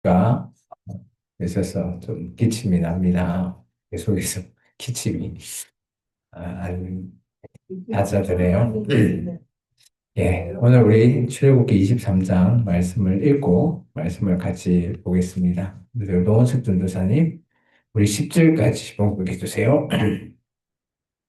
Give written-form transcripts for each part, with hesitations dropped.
가 있어서 좀 기침이 납니다. 계속해서 기침이 안 잦아드네요. 예, 오늘 우리 출애굽기 23장 말씀을 읽고 말씀을 같이 보겠습니다. 그래서 노원석 전도사님, 우리 10절까지 봉독해 주세요.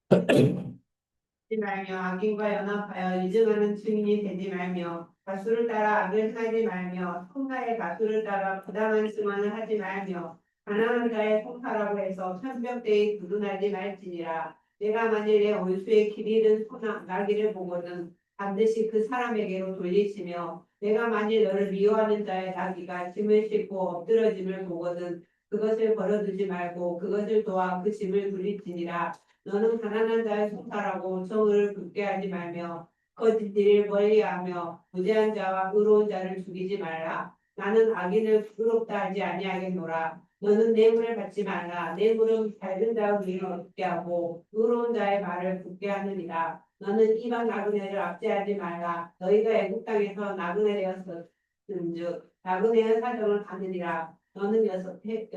하지 말며 악인과 연합하여 이증하는 증인이 되지 말며 가수를 따라 악을 하지 말며 통사의 가수를 따라 부당한 증언을 하지 말며 가난한 자의 통사라고 해서 편병되이 두둔하지 말지니라. 내가 만일 내 원수의 길 잃은 소나 나귀를 보거든 반드시 그 사람에게로 돌리시며 내가 만일 너를 미워하는 자의 나귀가 짐을 싣고 엎드러짐을 보거든 그것을 버려두지 말고 그것을 도와 그 짐을 굴릴지니라. 너는 가난한 자의 송사라고 정의를 굳게 하지 말며 거짓 일을 멀리하며 무죄한 자와 의로운 자를 죽이지 말라. 나는 악인을 부끄럽다 하지 아니하겠노라. 너는 뇌물을 받지 말라. 뇌물은 밝은 자의 의를 얻게 하고 의로운 자의 말을 굳게 하느니라. 너는 이방 나그네를 압제하지 말라. 너희가 애국 땅에서 나그네 되었은즉 나그네의 사정을 받으리라. 너는 여섯 해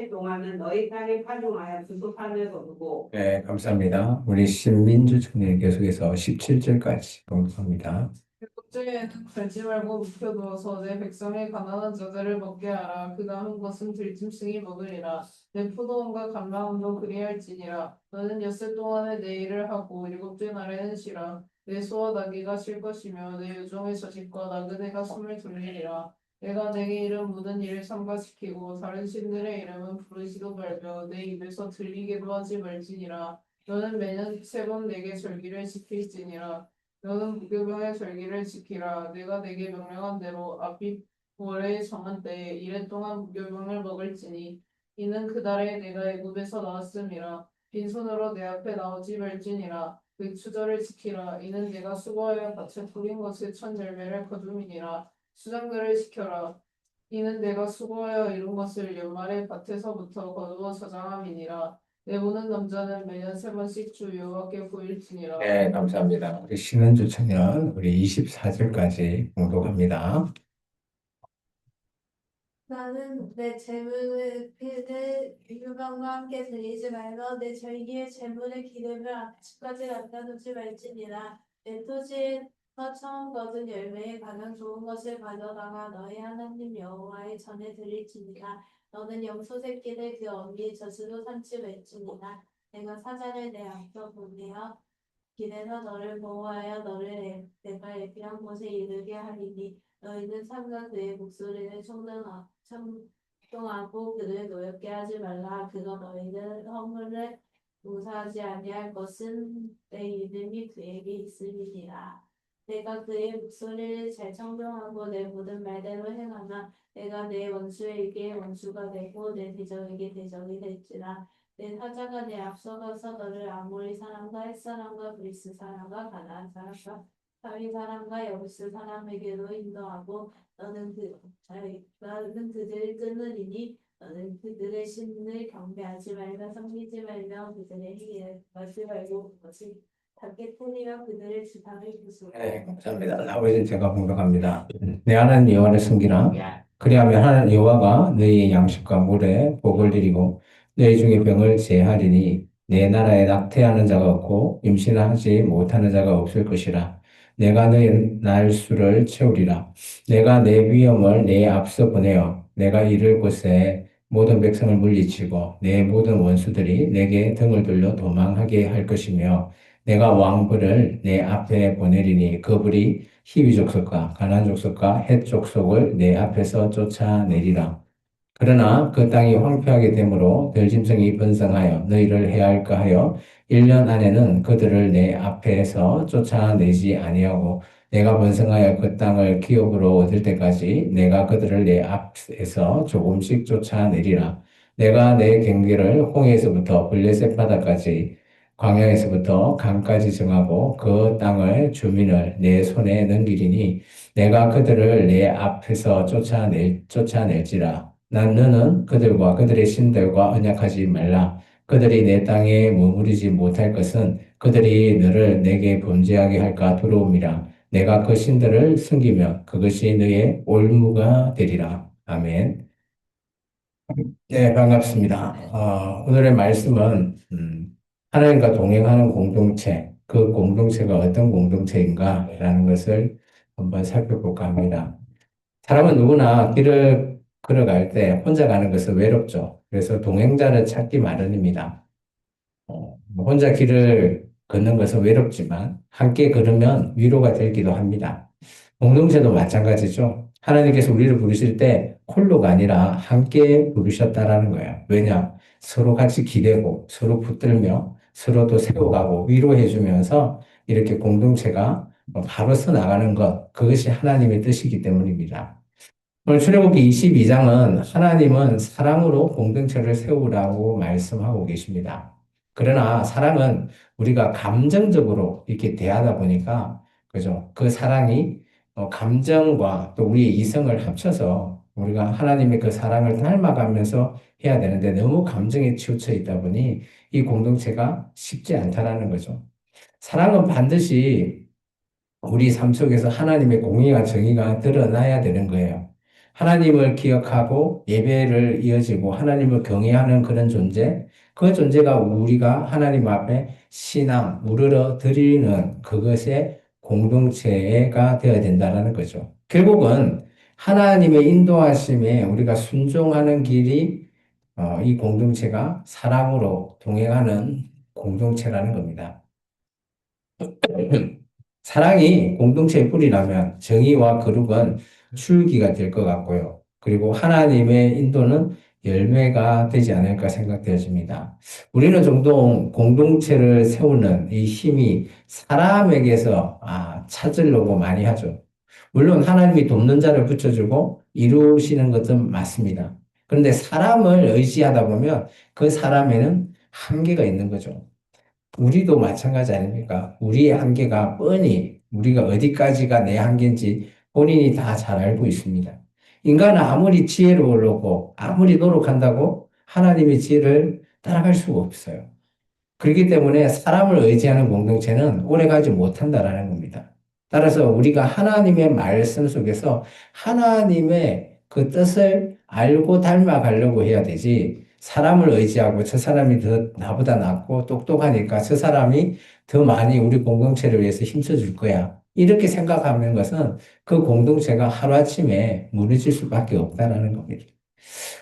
동안은 너희 땅에 파종하여 주소판을 거두고. 네, 감사합니다. 우리 신민주 총리 계속해서 17절까지 봉독합니다. 국제에는 갈지 말고 묵혀두어서 내 백성의 가난한 자들을 먹게 하라. 그 남은 것은 들짐승이 먹으리라. 내 포도원과 감람원도 그리할지니라. 너는 엿새 동안에 내 일을 하고 일곱째 날에는 쉬라. 내 소와 나귀가 쉴 것이며 내 유종의 자식과 나그네가 숨을 돌리리라. 내가 내게 이른 모든 일을 삼가시키고 다른 신들의 이름은 부르지도 말며 내 입에서 들리게도 하지 말지니라. 너는 매년 세 번 내게 절기를 지킬지니라. 너는 무교병의 절기를 지키라. 내가 내게 명령한 대로 아비 월에 정한 때에 이래 동안 무교병을 먹을지니 이는 그 달에 내가 애굽에서 나왔음이라. 빈손으로 내 앞에 나오지 말지니라. 그 추절을 지키라. 이는 내가 수고하여 밭에 뿌린 것의 천 열매를 거둠이니라. 수장들을 지켜라. 이는 내가 수고하여 이룬 것을 연말에 밭에서부터 거두어 저장함이니라. 내보는 남자는 매년 세 번씩 주 여호와께 보일지니라. 네, 감사합니다. 우리 신은주 청년, 우리 24절까지 봉독합니다. 나는 내 재물을 필을 유방과 함께 드리지 말며 내 절기의 재물의 기름을 앞집까지 갖다 두지 말지니라. 내 토지에서 처음 거둔 열매에 가장 좋은 것을 가져다가 너희 하나님 여호와의 전에 드릴지니라. 너는 염소 새끼를 그 어미의 젖으로 삼지 말지니라. 내가 사자를 내 앞서 보내어 길에서 너를 보호하여 너를 내가 예비한 곳에 이르게 하리니 너희는 삼가 그의 목소리를 청동하고 그를 노엽게 하지 말라. 그가 너희를 허물을 용서하지 아니할 것은 내 이름이 그에게 있음이니라. 내가 그의 목소리를 잘 청종하고 내 모든 말대로 행하나 내가 내 원수에게 원수가 되고 내 대적에게 대적이 될지라. 내 사자가 내 앞서가서 너를 아모리 사람과 헷 사람과 그리스 사람과 가나안 사람과 다윗 사람과 여부스 사람에게로 인도하고 나는 그들을 끊으리니 너는 그들의 신을 경배하지 말며 섬기지 말며 그들의 행위를 하지 말고 그것이 닿게 틀리며 그들의 주상을 부수라. 네, 감사합니다. 아버지 제가 봉독합니다. 내 하나님 여호와를 섬기라. 그리하면 하나님 여호와가 너희의 양식과 물에 복을 드리고 너희 중에 병을 제하리니 내 나라에 낙태하는 자가 없고 임신하지 못하는 자가 없을 것이라. 내가 너희 날수를 채우리라. 내가 내 위엄을 내 앞서 보내어 내가 이를 곳에 모든 백성을 물리치고 내 모든 원수들이 내게 등을 돌려 도망하게 할 것이며 내가 왕불을 내 앞에 보내리니 그 불이 히위 족속과 가나안 족속과 헷 족속을 내 앞에서 쫓아내리라. 그러나 그 땅이 황폐하게 되므로 들짐승이 번성하여 너희를 해할까 하여 1년 안에는 그들을 내 앞에서 쫓아내지 아니하고 내가 번성하여 그 땅을 기업으로 얻을 때까지 내가 그들을 내 앞에서 조금씩 쫓아내리라. 내가 내 경계를 홍해에서부터 블레셋 바다까지 광야에서부터 강까지 정하고 그 땅을 주민을 내 손에 넘기리니 내가 그들을 내 앞에서 쫓아낼지라. 난 너는 그들과 그들의 신들과 언약하지 말라. 그들이 내 땅에 머무르지 못할 것은 그들이 너를 내게 범죄하게 할까 두려움이라. 내가 그 신들을 숨기면 그것이 너의 올무가 되리라. 아멘. 네, 반갑습니다. 오늘의 말씀은 하나님과 동행하는 공동체, 그 공동체가 어떤 공동체인가라는 것을 한번 살펴볼까 합니다. 사람은 누구나 길을 걸어갈 때 혼자 가는 것은 외롭죠. 그래서 동행자를 찾기 마련입니다. 뭐 혼자 길을 걷는 것은 외롭지만 함께 걸으면 위로가 되기도 합니다. 공동체도 마찬가지죠. 하나님께서 우리를 부르실 때 홀로가 아니라 함께 부르셨다라는 거예요. 왜냐? 서로 같이 기대고 서로 붙들며 서로 또 세워가고 위로해주면서 이렇게 공동체가 바로 서 나가는 것, 그것이 하나님의 뜻이기 때문입니다. 오늘 출애굽기 22장은 하나님은 사랑으로 공동체를 세우라고 말씀하고 계십니다. 그러나 사랑은 우리가 감정적으로 이렇게 대하다 보니까, 그죠? 그 사랑이 감정과 또 우리의 이성을 합쳐서 우리가 하나님의 그 사랑을 닮아가면서 해야 되는데 너무 감정에 치우쳐 있다 보니 이 공동체가 쉽지 않다라는 거죠. 사랑은 반드시 우리 삶 속에서 하나님의 공의와 정의가 드러나야 되는 거예요. 하나님을 기억하고 예배를 이어지고 하나님을 경외하는 그런 존재, 그 존재가 우리가 하나님 앞에 신앙, 우러러 드리는 그것의 공동체가 되어야 된다는 거죠. 결국은 하나님의 인도하심에 우리가 순종하는 길이 이 공동체가 사랑으로 동행하는 공동체라는 겁니다. 사랑이 공동체의 뿌리라면 정의와 거룩은 줄기가 될 것 같고요. 그리고 하나님의 인도는 열매가 되지 않을까 생각되어집니다. 우리는 종종 공동체를 세우는 이 힘이 사람에게서 찾으려고 많이 하죠. 물론 하나님이 돕는 자를 붙여주고 이루시는 것은 맞습니다. 그런데 사람을 의지하다 보면 그 사람에는 한계가 있는 거죠. 우리도 마찬가지 아닙니까? 우리의 한계가 뻔히 우리가 어디까지가 내 한계인지 본인이 다 잘 알고 있습니다. 인간은 아무리 지혜로우려고 아무리 노력한다고 하나님의 지혜를 따라갈 수가 없어요. 그렇기 때문에 사람을 의지하는 공동체는 오래가지 못한다라는 겁니다. 따라서 우리가 하나님의 말씀 속에서 하나님의 그 뜻을 알고 닮아가려고 해야 되지, 사람을 의지하고 저 사람이 더 나보다 낫고 똑똑하니까 저 사람이 더 많이 우리 공동체를 위해서 힘써줄 거야, 이렇게 생각하는 것은 그 공동체가 하루아침에 무너질 수밖에 없다는 겁니다.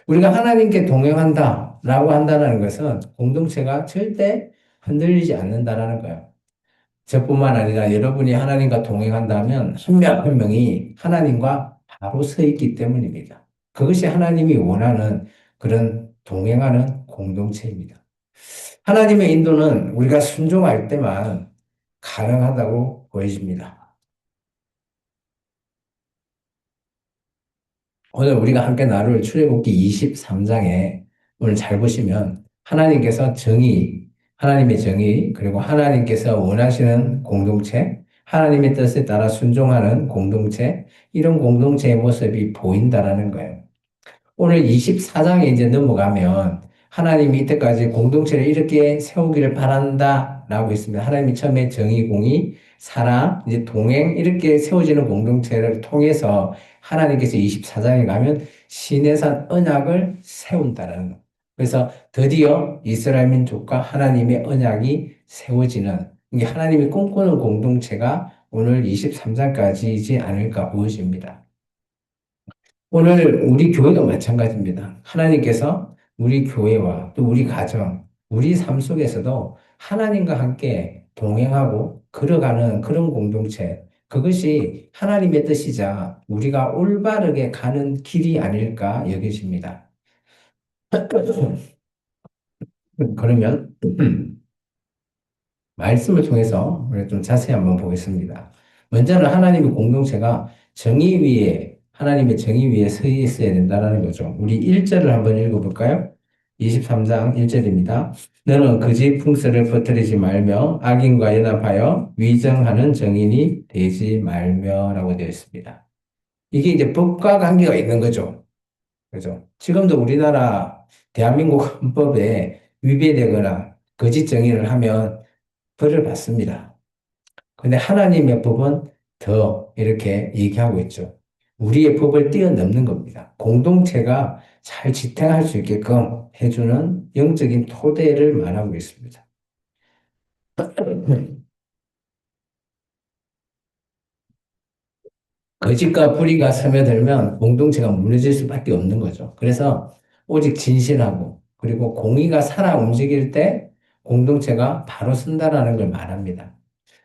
우리가 하나님께 동행한다라고 한다는 것은 공동체가 절대 흔들리지 않는다라는 거예요. 저뿐만 아니라 여러분이 하나님과 동행한다면 한 명 한 명이 하나님과 바로 서 있기 때문입니다. 그것이 하나님이 원하는 그런 동행하는 공동체입니다. 하나님의 인도는 우리가 순종할 때만 가능하다고 보여집니다. 오늘 우리가 함께 나눌 출애굽기 23장에 오늘 잘 보시면 하나님께서 하나님의 정의, 그리고 하나님께서 원하시는 공동체, 하나님의 뜻에 따라 순종하는 공동체, 이런 공동체의 모습이 보인다라는 거예요. 오늘 24장에 이제 넘어가면 하나님이 이때까지 공동체를 이렇게 세우기를 바란다라고 했습니다. 하나님이 처음에 정의, 공의, 사랑, 이제 동행 이렇게 세워지는 공동체를 통해서 하나님께서 24장에 가면 시내산 언약을 세운다라는 거. 그래서 드디어 이스라엘 민족과 하나님의 언약이 세워지는, 이게 하나님이 꿈꾸는 공동체가 오늘 23장까지이지 않을까 보여집니다. 오늘 우리 교회도 마찬가지입니다. 하나님께서 우리 교회와 또 우리 가정, 우리 삶 속에서도 하나님과 함께 동행하고 걸어가는 그런 공동체, 그것이 하나님의 뜻이자 우리가 올바르게 가는 길이 아닐까 여겨집니다. 그러면 말씀을 통해서 우리 좀 자세히 한번 보겠습니다. 먼저는 하나님의 공동체가 정의 위에, 하나님의 정의 위에 서 있어야 된다는 거죠. 우리 1절을 한번 읽어볼까요? 23장 1절입니다. 너는 거짓 풍설을 퍼뜨리지 말며 악인과 연합하여 위정하는 정인이 되지 말며 라고 되어 있습니다. 이게 이제 법과 관계가 있는 거죠. 그죠? 지금도 우리나라 대한민국 헌법에 위배되거나 거짓 정의를 하면 벌을 받습니다. 근데 하나님의 법은 더 이렇게 얘기하고 있죠. 우리의 법을 뛰어넘는 겁니다. 공동체가 잘 지탱할 수 있게끔 해주는 영적인 토대를 말하고 있습니다. 거짓과 불의가 스며들면 공동체가 무너질 수밖에 없는 거죠. 그래서 오직 진실하고 그리고 공의가 살아 움직일 때 공동체가 바로 선다라는 걸 말합니다.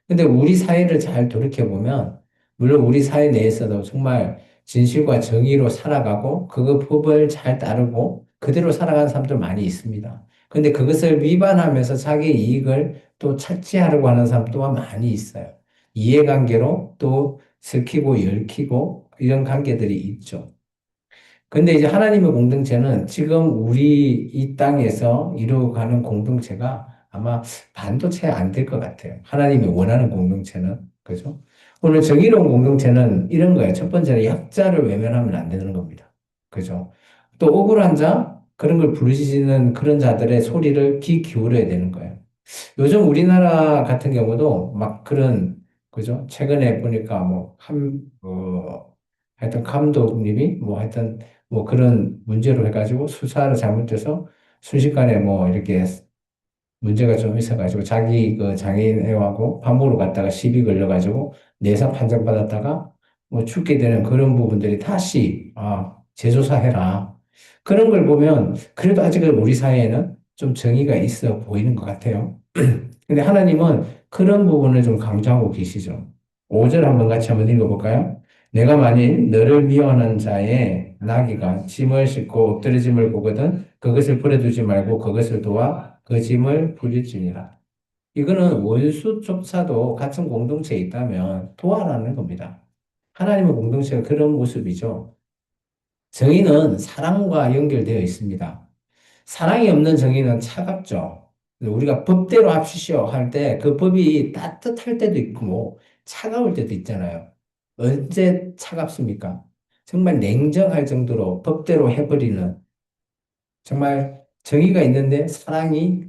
근데 우리 사회를 잘 돌이켜보면, 물론 우리 사회 내에서도 정말 진실과 정의로 살아가고, 그거 법을 잘 따르고, 그대로 살아가는 사람들 많이 있습니다. 근데 그것을 위반하면서 자기 이익을 또 착취하려고 하는 사람 또한 많이 있어요. 이해관계로 또 슬키고 얽히고 이런 관계들이 있죠. 근데 이제 하나님의 공동체는 지금 우리 이 땅에서 이루어가는 공동체가 아마 반도 채 안 될 것 같아요. 하나님이 원하는 공동체는. 그죠? 오늘 정의로운 공동체는 이런 거예요. 첫 번째는 약자를 외면하면 안 되는 겁니다. 그죠? 또 억울한 자, 그런 걸 부르짖는 그런 자들의 소리를 귀 기울여야 되는 거예요. 요즘 우리나라 같은 경우도 막 그런, 그죠? 최근에 보니까 하여튼 감독님이 하여튼 그런 문제로 해가지고 수사를 잘못해서 순식간에 이렇게 문제가 좀 있어가지고 자기 그 장애인하고 밥 먹으러 갔다가 시비 걸려가지고 내사 판정받았다가 죽게 되는 그런 부분들이 다시 재조사해라. 그런 걸 보면 그래도 아직은 우리 사회에는 좀 정의가 있어 보이는 것 같아요. 근데 하나님은 그런 부분을 좀 강조하고 계시죠. 5절 한번 같이 한번 읽어볼까요? 내가 만일 너를 미워하는 자의 나귀가 짐을 싣고 엎드러짐을 보거든 그것을 버려두지 말고 그것을 도와 그 짐을 부릴지니라. 이거는 원수조차도 같은 공동체에 있다면 도와라는 겁니다. 하나님의 공동체가 그런 모습이죠. 정의는 사랑과 연결되어 있습니다. 사랑이 없는 정의는 차갑죠. 우리가 법대로 합시시오 할 때 그 법이 따뜻할 때도 있고 차가울 때도 있잖아요. 언제 차갑습니까? 정말 냉정할 정도로 법대로 해버리는 정말 정의가 있는데 사랑이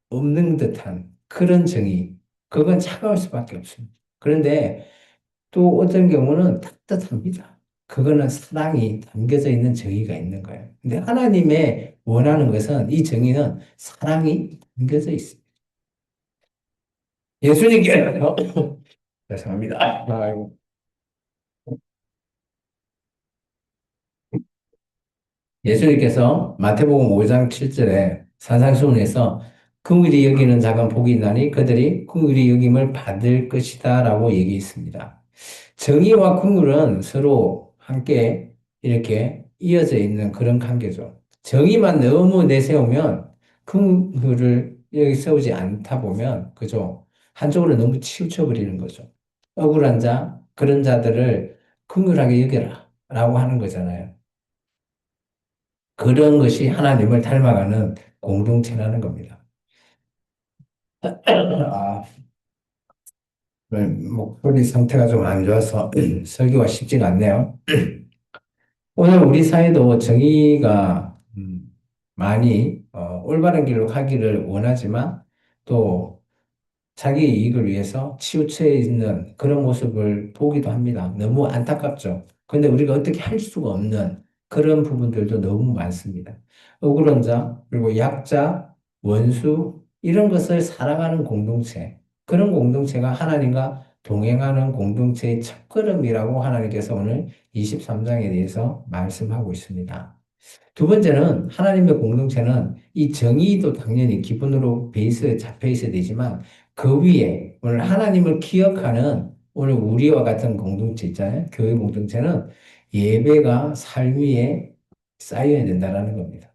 없는 듯한 그런 정의. 그건 차가울 수밖에 없습니다. 그런데 또 어떤 경우는 따뜻합니다. 그거는 사랑이 담겨져 있는 정의가 있는 거예요. 근데 하나님의 원하는 것은 이 정의는 사랑이 담겨져 있습니다. 예수님께서 죄송합니다. 아이고. 예수님께서 마태복음 5장 7절에 산상수훈에서 긍휼히 여기는 자가 복이 있나니 그들이 긍휼히 여김을 받을 것이다 라고 얘기했습니다. 정의와 긍휼은 서로 함께 이렇게 이어져 있는 그런 관계죠. 정의만 너무 내세우면 긍휼을 여기 세우지 않다 보면 그죠? 한쪽으로 너무 치우쳐 버리는 거죠. 억울한 자, 그런 자들을 긍휼하게 여겨라 라고 하는 거잖아요. 그런 것이 하나님을 닮아가는 공동체라는 겁니다. 아, 목소리 상태가 좀 안 좋아서 설교가 쉽지가 않네요. 오늘 우리 사회도 정의가 많이 올바른 길로 가기를 원하지만 또 자기 이익을 위해서 치우쳐 있는 그런 모습을 보기도 합니다. 너무 안타깝죠. 근데 우리가 어떻게 할 수가 없는 그런 부분들도 너무 많습니다. 억울한 자, 그리고 약자, 원수, 이런 것을 사랑하는 공동체. 그런 공동체가 하나님과 동행하는 공동체의 첫걸음이라고 하나님께서 오늘 23장에 대해서 말씀하고 있습니다. 두 번째는 하나님의 공동체는 이 정의도 당연히 기본으로 베이스에 잡혀 있어야 되지만 그 위에 오늘 하나님을 기억하는 오늘 우리와 같은 공동체 있잖아요. 교회 공동체는 예배가 삶 위에 쌓여야 된다는 겁니다.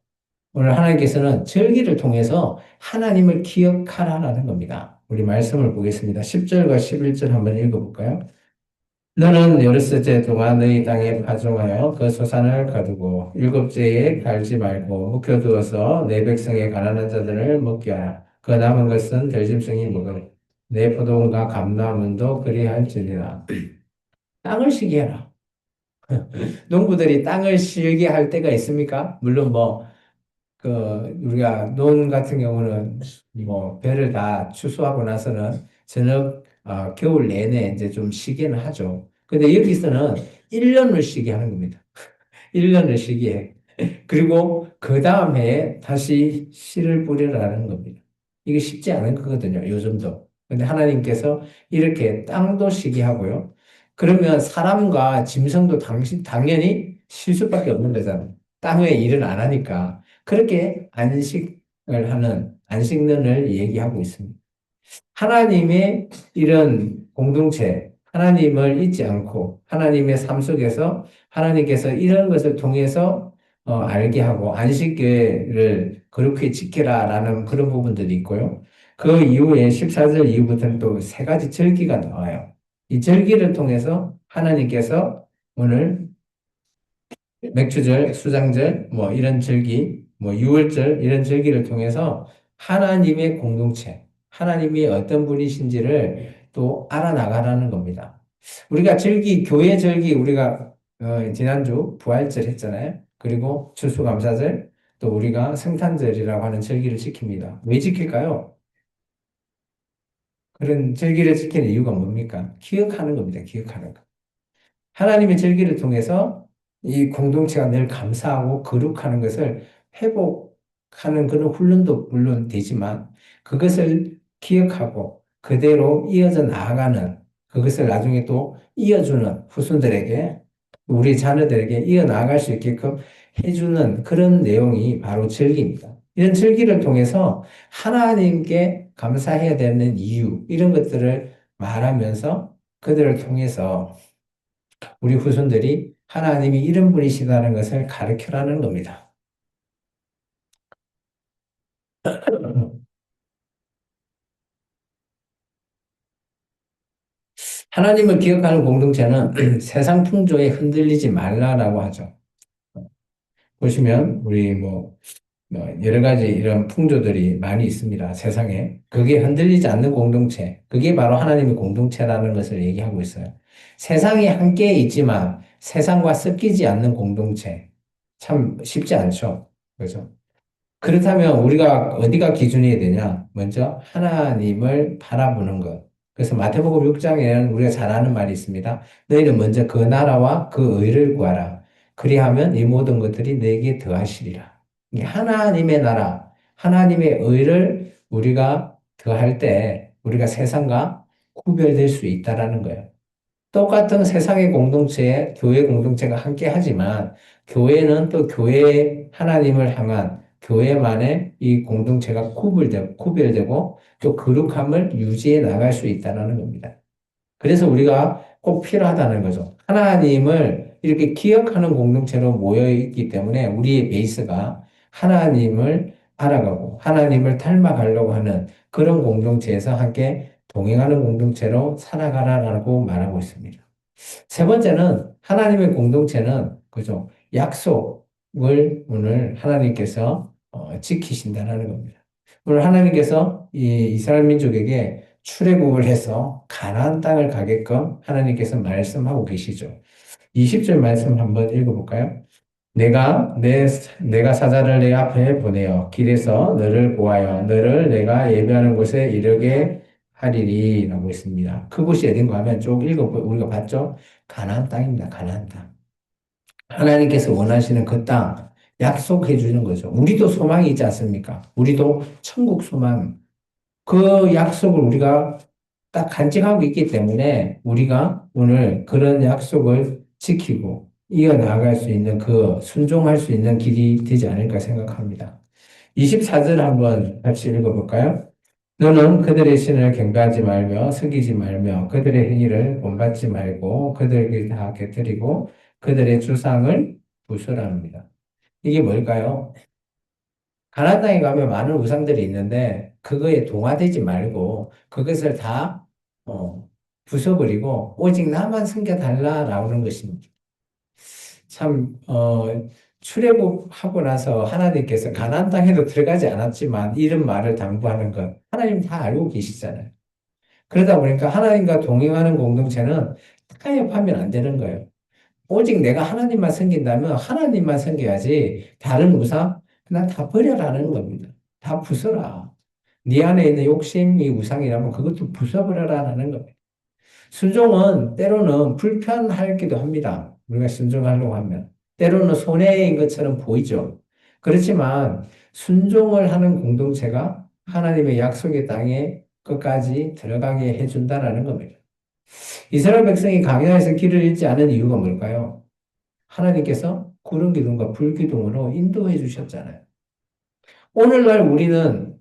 오늘 하나님께서는 절기를 통해서 하나님을 기억하라는 겁니다. 우리 말씀을 보겠습니다. 10절과 11절 한번 읽어볼까요? 너는 열흘째 동안 너희 땅에 파종하여 그 소산을 거두고 일곱째에 갈지 말고 묵혀두어서 내 백성의 가난한 자들을 먹게 하라. 그 남은 것은 들짐승이 먹으리. 내 포도원과 감람원도 그리할지니라. 땅을 쉬게 해라. 농부들이 땅을 쉬게 할 때가 있습니까? 물론 그 우리가 논 같은 경우는 배를 다 추수하고 나서는 겨울 내내 이제 좀 쉬기는 하죠. 근데 여기서는 1년을 쉬게 하는 겁니다. 1년을 쉬게 해. 그리고 그 다음 해에 다시 씨를 뿌리라는 겁니다. 이게 쉽지 않은 거거든요. 요즘도. 근데 하나님께서 이렇게 땅도 쉬게 하고요. 그러면 사람과 짐승도 당연히 쉴 수밖에 없는 거잖아요. 땅 위에 일을 안 하니까. 그렇게 안식년을 얘기하고 있습니다. 하나님의 이런 공동체, 하나님을 잊지 않고 하나님의 삶 속에서 하나님께서 이런 것을 통해서 알게 하고 안식일을 그렇게 지켜라라는 그런 부분들이 있고요. 그 이후에 14절 이후부터는 또 세 가지 절기가 나와요. 이 절기를 통해서 하나님께서 오늘 맥주절, 수장절, 뭐 이런 절기, 뭐 유월절 이런 절기를 통해서 하나님의 공동체, 하나님이 어떤 분이신지를 또 알아나가라는 겁니다. 우리가 절기, 교회 절기 우리가 지난주 부활절 했잖아요. 그리고 추수감사절, 또 우리가 성탄절이라고 하는 절기를 지킵니다. 왜 지킬까요? 그런 절기를 지키는 이유가 뭡니까? 기억하는 겁니다. 기억하는 거. 하나님의 절기를 통해서 이 공동체가 늘 감사하고 거룩하는 것을 회복하는 그런 훈련도 물론 되지만 그것을 기억하고 그대로 이어져 나아가는 그것을 나중에 또 이어주는 후손들에게 우리 자녀들에게 이어나갈 수 있게끔 해주는 그런 내용이 바로 절기입니다. 이런 절기를 통해서 하나님께 감사해야 되는 이유 이런 것들을 말하면서 그들을 통해서 우리 후손들이 하나님이 이런 분이시다는 것을 가르쳐라는 겁니다. 하나님을 기억하는 공동체는 세상 풍조에 흔들리지 말라라고 하죠. 보시면 우리 여러 가지 이런 풍조들이 많이 있습니다. 세상에. 그게 흔들리지 않는 공동체. 그게 바로 하나님의 공동체라는 것을 얘기하고 있어요. 세상이 함께 있지만 세상과 섞이지 않는 공동체. 참 쉽지 않죠. 그죠? 그렇다면 우리가 어디가 기준이 되냐? 먼저 하나님을 바라보는 것. 그래서 마태복음 6장에는 우리가 잘 아는 말이 있습니다. 너희는 먼저 그 나라와 그 의를 구하라. 그리하면 이 모든 것들이 너에게 더하시리라. 이게 하나님의 나라, 하나님의 의를 우리가 더할 때 우리가 세상과 구별될 수 있다라는 거예요. 똑같은 세상의 공동체에 교회 공동체가 함께 하지만 교회는 또 교회 하나님을 향한 교회만의 이 공동체가 구별되고 또 거룩함을 유지해 나갈 수 있다는 겁니다. 그래서 우리가 꼭 필요하다는 거죠. 하나님을 이렇게 기억하는 공동체로 모여 있기 때문에 우리의 베이스가 하나님을 알아가고 하나님을 닮아가려고 하는 그런 공동체에서 함께 동행하는 공동체로 살아가라라고 말하고 있습니다. 세 번째는 하나님의 공동체는 그죠? 약속을 오늘 하나님께서 지키신다는 겁니다. 오늘 하나님께서 이 이스라엘 민족에게 출애굽을 해서 가나안 땅을 가게끔 하나님께서 말씀하고 계시죠. 20절 말씀 한번 읽어볼까요? 내가 사자를 내 앞에 보내어 길에서 너를 보하여 너를 내가 예배하는 곳에 이르게 하리리 라고 있습니다. 그곳이 어딘가 하면 쭉 우리가 봤죠? 가나안 땅입니다. 가나안 땅. 하나님께서 원하시는 그 땅 약속해 주는 거죠. 우리도 소망이 있지 않습니까? 우리도 천국 소망. 그 약속을 우리가 딱 간직하고 있기 때문에 우리가 오늘 그런 약속을 지키고 이어나갈 수 있는 순종할 수 있는 길이 되지 않을까 생각합니다. 24절 한번 같이 읽어볼까요? 너는 그들의 신을 경배하지 말며 숙이지 말며 그들의 행위를 본받지 말고 그들에게 다 깨뜨리고 그들의 주상을 부수랍니다. 이게 뭘까요? 가나안 땅에 가면 많은 우상들이 있는데 그거에 동화되지 말고 그것을 다 부숴버리고 오직 나만 섬겨달라라는 것입니다. 참 출애굽하고 나서 하나님께서 가나안 땅에도 들어가지 않았지만 이런 말을 당부하는 것 하나님 다 알고 계시잖아요. 그러다 보니까 하나님과 동행하는 공동체는 타협하면 안 되는 거예요. 오직 내가 하나님만 섬긴다면 하나님만 섬겨야지 다른 우상 그냥 다 버려라는 겁니다. 다 부숴라. 네 안에 있는 욕심이 우상이라면 그것도 부숴버려라는 겁니다. 순종은 때로는 불편하기도 합니다. 우리가 순종하려고 하면. 때로는 손해인 것처럼 보이죠. 그렇지만 순종을 하는 공동체가 하나님의 약속의 땅에 끝까지 들어가게 해준다라는 겁니다. 이스라엘 백성이 광야에서 길을 잃지 않은 이유가 뭘까요? 하나님께서 구름 기둥과 불 기둥으로 인도해 주셨잖아요. 오늘날 우리는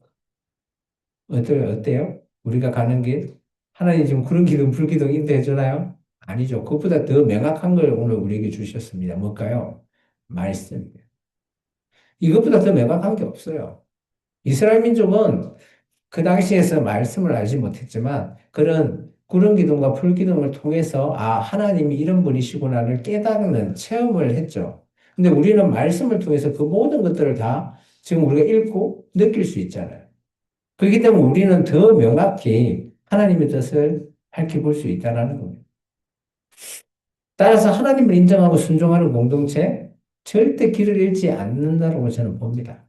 어때요? 우리가 가는 길? 하나님 지금 구름 기둥, 불 기둥 인도해 주나요? 아니죠. 그것보다 더 명확한 걸 오늘 우리에게 주셨습니다. 뭘까요? 말씀이에요. 이것보다 더 명확한 게 없어요. 이스라엘 민족은 그 당시에서 말씀을 알지 못했지만 그런 구름 기둥과 불 기둥을 통해서 아, 하나님이 이런 분이시구나를 깨닫는 체험을 했죠. 근데 우리는 말씀을 통해서 그 모든 것들을 다 지금 우리가 읽고 느낄 수 있잖아요. 그렇기 때문에 우리는 더 명확히 하나님의 뜻을 밝혀볼 수 있다는 겁니다. 따라서 하나님을 인정하고 순종하는 공동체 절대 길을 잃지 않는다고 저는 봅니다.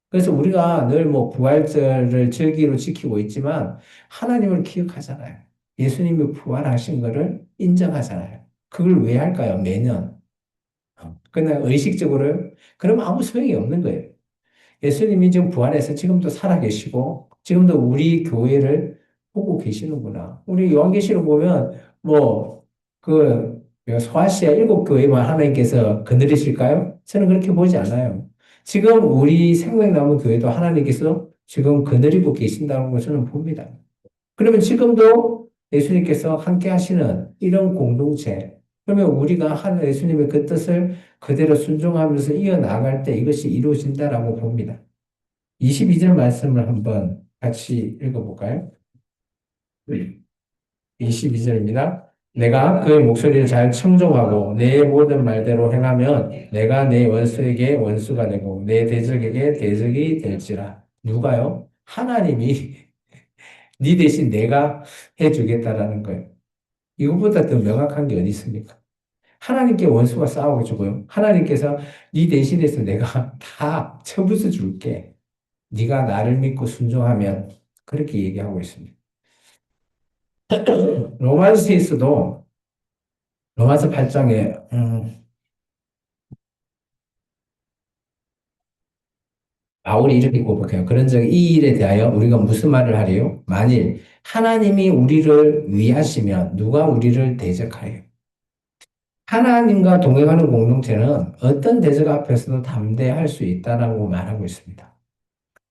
그래서 우리가 늘 뭐 부활절을 절기로 지키고 있지만 하나님을 기억하잖아요. 예수님이 부활하신 것을 인정하잖아요. 그걸 왜 할까요? 매년. 그냥 의식적으로 그러면 아무 소용이 없는 거예요. 예수님이 지금 부활해서 지금도 살아계시고 지금도 우리 교회를 보고 계시는구나. 우리 요한계시록 보면 뭐그 소아시아 7교회만 하나님께서 거느리실까요? 저는 그렇게 보지 않아요. 지금 우리 생명나무 교회도 하나님께서 지금 거느리고 계신다는 것을 저는 봅니다. 그러면 지금도 예수님께서 함께 하시는 이런 공동체, 그러면 우리가 하는 예수님의 그 뜻을 그대로 순종하면서 이어나갈 때 이것이 이루어진다라고 봅니다. 22절 말씀을 한번 같이 읽어볼까요? 22절입니다. 내가 그의 목소리를 잘 청종하고 내 모든 말대로 행하면 내가 내 원수에게 원수가 되고 내 대적에게 대적이 될지라. 누가요? 하나님이 네 대신 내가 해주겠다라는 거예요. 이것보다 더 명확한 게 어디 있습니까? 하나님께 원수가 싸우고 주고요. 하나님께서 네 대신해서 내가 다 쳐부숴 줄게. 네가 나를 믿고 순종하면 그렇게 얘기하고 있습니다. 로마서에서도 로마서 8장에 바울이 이렇게 고백해요. 그런 적 이 일에 대하여 우리가 무슨 말을 하리요? 만일 하나님이 우리를 위하시면 누가 우리를 대적하리요? 하나님과 동행하는 공동체는 어떤 대적 앞에서도 담대할 수 있다라고 말하고 있습니다.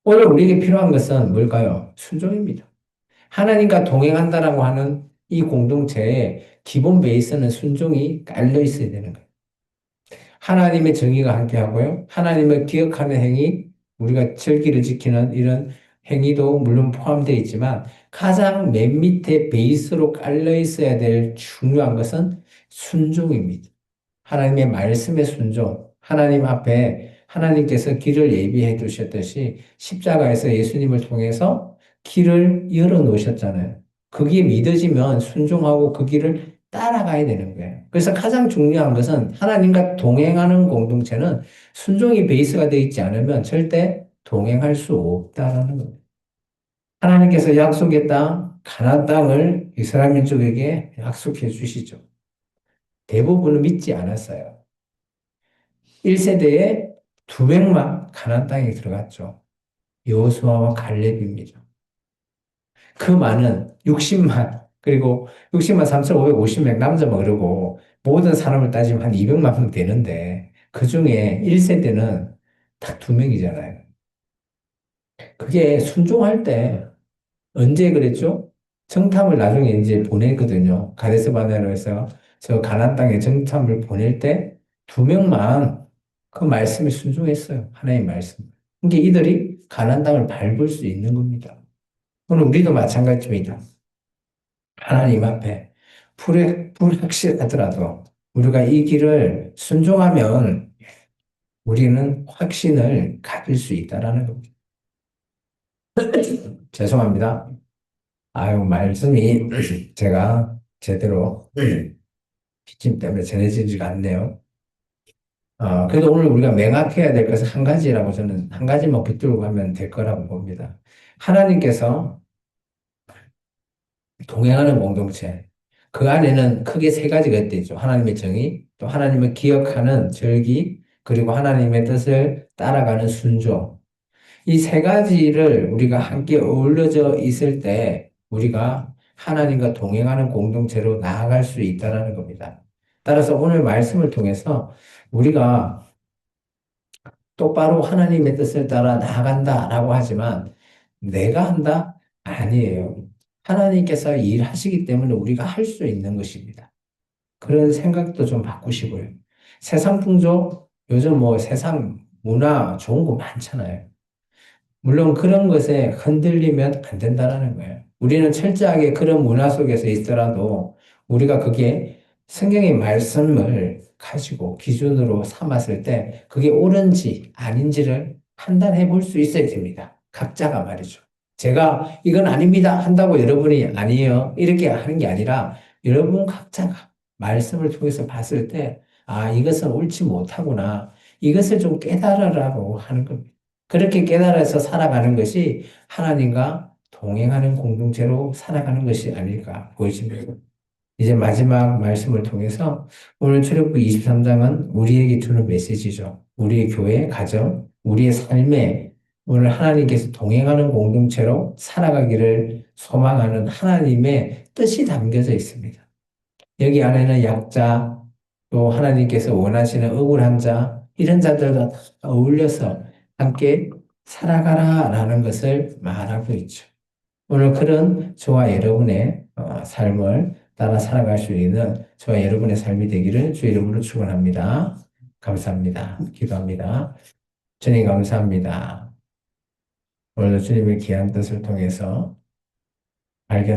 오늘 우리에게 필요한 것은 뭘까요? 순종입니다. 하나님과 동행한다라고 하는 이 공동체의 기본 베이스는 순종이 깔려 있어야 되는 거예요. 하나님의 정의가 함께하고요. 하나님을 기억하는 행위, 우리가 절기를 지키는 이런 행위도 물론 포함되어 있지만 가장 맨 밑에 베이스로 깔려 있어야 될 중요한 것은 순종입니다. 하나님의 말씀의 순종, 하나님 앞에 하나님께서 길을 예비해 두셨듯이 십자가에서 예수님을 통해서 길을 열어 놓으셨잖아요. 그게 믿어지면 순종하고 그 길을 따라가야 되는 거예요. 그래서 가장 중요한 것은 하나님과 동행하는 공동체는 순종이 베이스가 되어 있지 않으면 절대 동행할 수 없다는 겁니다. 하나님께서 약속의 땅, 가나안 땅을 이스라엘 민족에게 약속해 주시죠. 대부분은 믿지 않았어요. 1세대에 200만 가나안 땅에 들어갔죠. 여호수아와 갈렙입니다. 그 많은 60만 그리고 60만 3,550명 남자만 그러고 모든 사람을 따지면 한 200만 명 되는데 그 중에 1세대는 딱 2명이잖아요. 그게 순종할 때 언제 그랬죠? 정탐을 나중에 이제 보냈거든요. 가데스 바네아에서 저 가나안 땅에 정탐을 보낼 때 2명만 그 말씀에 순종했어요. 하나님의 말씀. 그게 이들이 가나안 땅을 밟을 수 있는 겁니다. 오늘 우리도 마찬가지입니다. 하나님 앞에 불확실하더라도 우리가 이 길을 순종하면 우리는 확신을 가질 수 있다라는 겁니다. 죄송합니다. 아유, 말씀이 제가 제대로 기침 때문에 전해지지가 않네요. 그래도 오늘 우리가 명확해야 될 것은 한 가지라고 저는 한 가지만 붙들고 가면 될 거라고 봅니다. 하나님께서 동행하는 공동체, 그 안에는 크게 세 가지가 있죠. 하나님의 정의, 또 하나님을 기억하는 절기, 그리고 하나님의 뜻을 따라가는 순종. 이 세 가지를 우리가 함께 어우러져 있을 때 우리가 하나님과 동행하는 공동체로 나아갈 수 있다는 겁니다. 따라서 오늘 말씀을 통해서 우리가 똑바로 하나님의 뜻을 따라 나아간다라고 하지만 내가 한다? 아니에요. 하나님께서 일하시기 때문에 우리가 할 수 있는 것입니다. 그런 생각도 좀 바꾸시고요. 세상 풍조, 요즘 뭐 세상 문화 좋은 거 많잖아요. 물론 그런 것에 흔들리면 안 된다는 거예요. 우리는 철저하게 그런 문화 속에서 있더라도 우리가 그게 성경의 말씀을 가지고 기준으로 삼았을 때 그게 옳은지 아닌지를 판단해 볼 수 있어야 됩니다. 각자가 말이죠. 제가 이건 아닙니다 한다고 여러분이 아니에요 이렇게 하는 게 아니라 여러분 각자가 말씀을 통해서 봤을 때 아, 이것은 옳지 못하구나. 이것을 좀 깨달으라고 하는 겁니다. 그렇게 깨달아서 살아가는 것이 하나님과 동행하는 공동체로 살아가는 것이 아닐까 보여집니다. 이제 마지막 말씀을 통해서 오늘 출애굽기 23장은 우리에게 주는 메시지죠. 우리의 교회, 가정, 우리의 삶에 오늘 하나님께서 동행하는 공동체로 살아가기를 소망하는 하나님의 뜻이 담겨져 있습니다. 여기 안에는 약자, 또 하나님께서 원하시는 억울한 자, 이런 자들과 다 어울려서 함께 살아가라라는 것을 말하고 있죠. 오늘 그런 저와 여러분의 삶을 따라 살아갈 수 있는 저와 여러분의 삶이 되기를 주의 이름으로 축원합니다. 감사합니다. 기도합니다. 주님 감사합니다. 오늘도 주님의 귀한 뜻을 통해서 발견